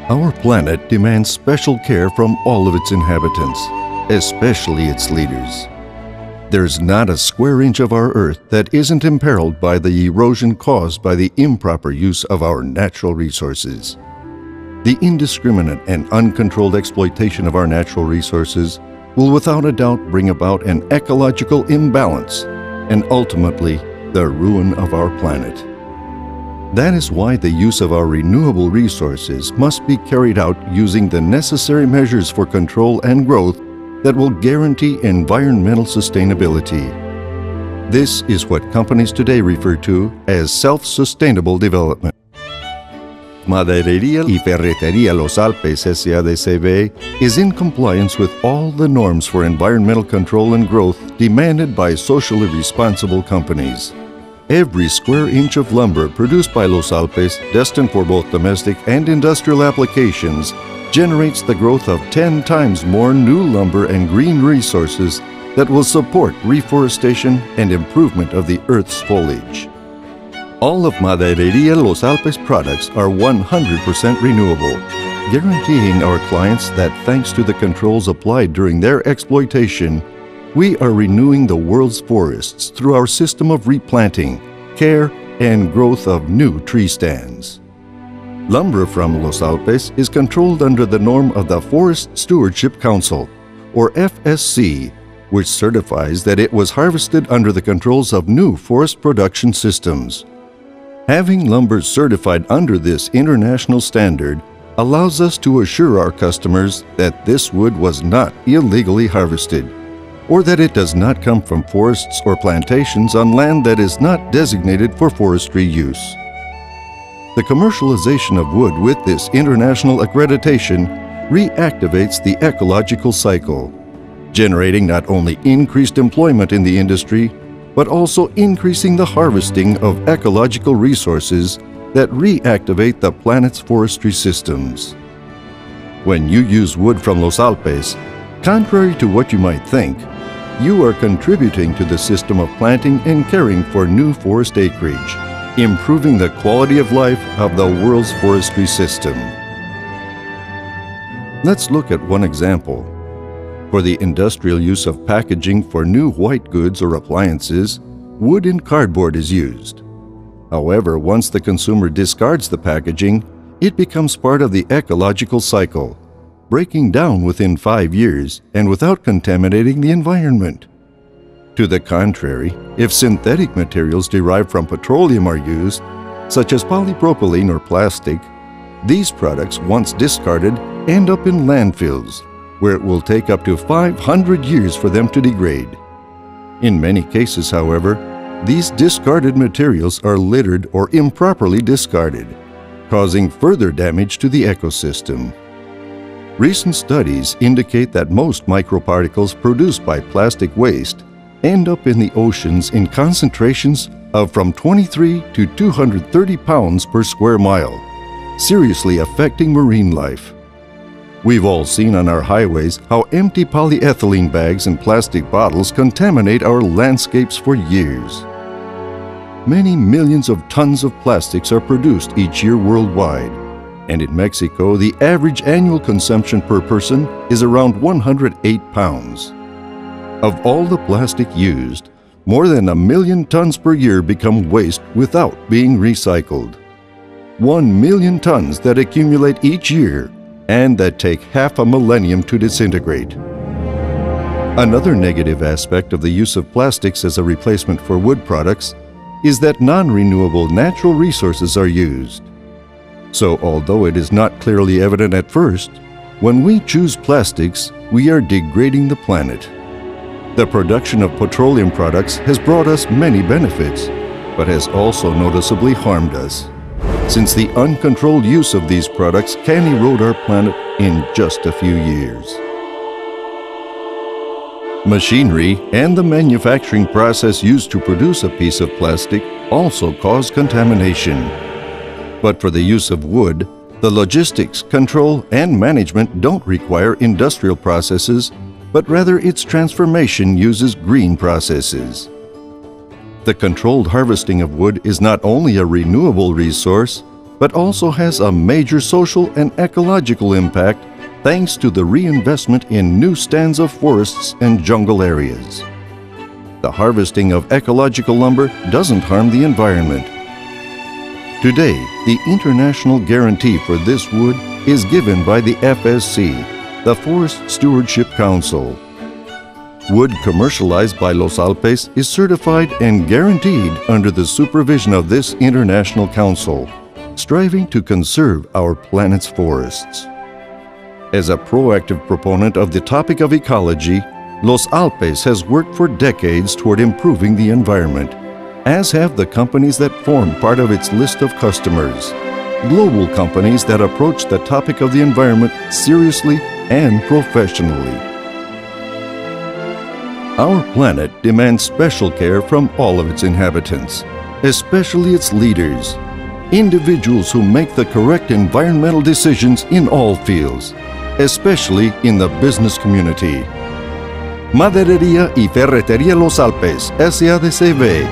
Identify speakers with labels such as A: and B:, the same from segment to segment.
A: Our planet demands special care from all of its inhabitants, especially its leaders. There's not a square inch of our Earth that isn't imperiled by the erosion caused by the improper use of our natural resources. The indiscriminate and uncontrolled exploitation of our natural resources will without a doubt bring about an ecological imbalance and ultimately the ruin of our planet. That is why the use of our renewable resources must be carried out using the necessary measures for control and growth that will guarantee environmental sustainability. This is what companies today refer to as self-sustainable development. Maderería y Ferretería Los Alpes S.A.D.C.V. is in compliance with all the norms for environmental control and growth demanded by socially responsible companies. Every square inch of lumber produced by Los Alpes, destined for both domestic and industrial applications, generates the growth of 10 times more new lumber and green resources that will support reforestation and improvement of the Earth's foliage. All of Maderería Los Alpes products are 100% renewable, guaranteeing our clients that thanks to the controls applied during their exploitation, we are renewing the world's forests through our system of replanting, care, and growth of new tree stands. Lumber from Los Alpes is controlled under the norm of the Forest Stewardship Council, or FSC, which certifies that it was harvested under the controls of new forest production systems. Having lumber certified under this international standard allows us to assure our customers that this wood was not illegally harvested, or that it does not come from forests or plantations on land that is not designated for forestry use. The commercialization of wood with this international accreditation reactivates the ecological cycle, generating not only increased employment in the industry, but also increasing the harvesting of ecological resources that reactivate the planet's forestry systems. When you use wood from Los Alpes, contrary to what you might think, you are contributing to the system of planting and caring for new forest acreage, improving the quality of life of the world's forestry system. Let's look at one example. For the industrial use of packaging for new white goods or appliances, wood and cardboard is used. However, once the consumer discards the packaging, it becomes part of the ecological cycle, breaking down within 5 years and without contaminating the environment. To the contrary, if synthetic materials derived from petroleum are used, such as polypropylene or plastic, these products, once discarded, end up in landfills, where it will take up to 500 years for them to degrade. In many cases, however, these discarded materials are littered or improperly discarded, causing further damage to the ecosystem. Recent studies indicate that most microparticles produced by plastic waste end up in the oceans in concentrations of from 23 to 230 pounds per square mile, seriously affecting marine life. We've all seen on our highways how empty polyethylene bags and plastic bottles contaminate our landscapes for years. Many millions of tons of plastics are produced each year worldwide, and in Mexico, the average annual consumption per person is around 108 pounds. Of all the plastic used, more than 1 million tons per year become waste without being recycled. 1 million tons that accumulate each year and that take half a millennium to disintegrate. Another negative aspect of the use of plastics as a replacement for wood products is that non-renewable natural resources are used. So although it is not clearly evident at first, when we choose plastics, we are degrading the planet. The production of petroleum products has brought us many benefits, but has also noticeably harmed us, since the uncontrolled use of these products can erode our planet in just a few years. Machinery and the manufacturing process used to produce a piece of plastic also cause contamination. But for the use of wood, the logistics, control, and management don't require industrial processes, but rather its transformation uses green processes. The controlled harvesting of wood is not only a renewable resource, but also has a major social and ecological impact thanks to the reinvestment in new stands of forests and jungle areas. The harvesting of ecological lumber doesn't harm the environment. Today, the international guarantee for this wood is given by the FSC, the Forest Stewardship Council. Wood commercialized by Los Alpes is certified and guaranteed under the supervision of this international council, striving to conserve our planet's forests. As a proactive proponent of the topic of ecology, Los Alpes has worked for decades toward improving the environment, as have the companies that form part of its list of customers, global companies that approach the topic of the environment seriously and professionally. Our planet demands special care from all of its inhabitants, especially its leaders, individuals who make the correct environmental decisions in all fields, especially in the business community. Maderería y Ferretería Los Alpes, SADCB,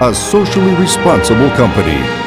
A: a socially responsible company.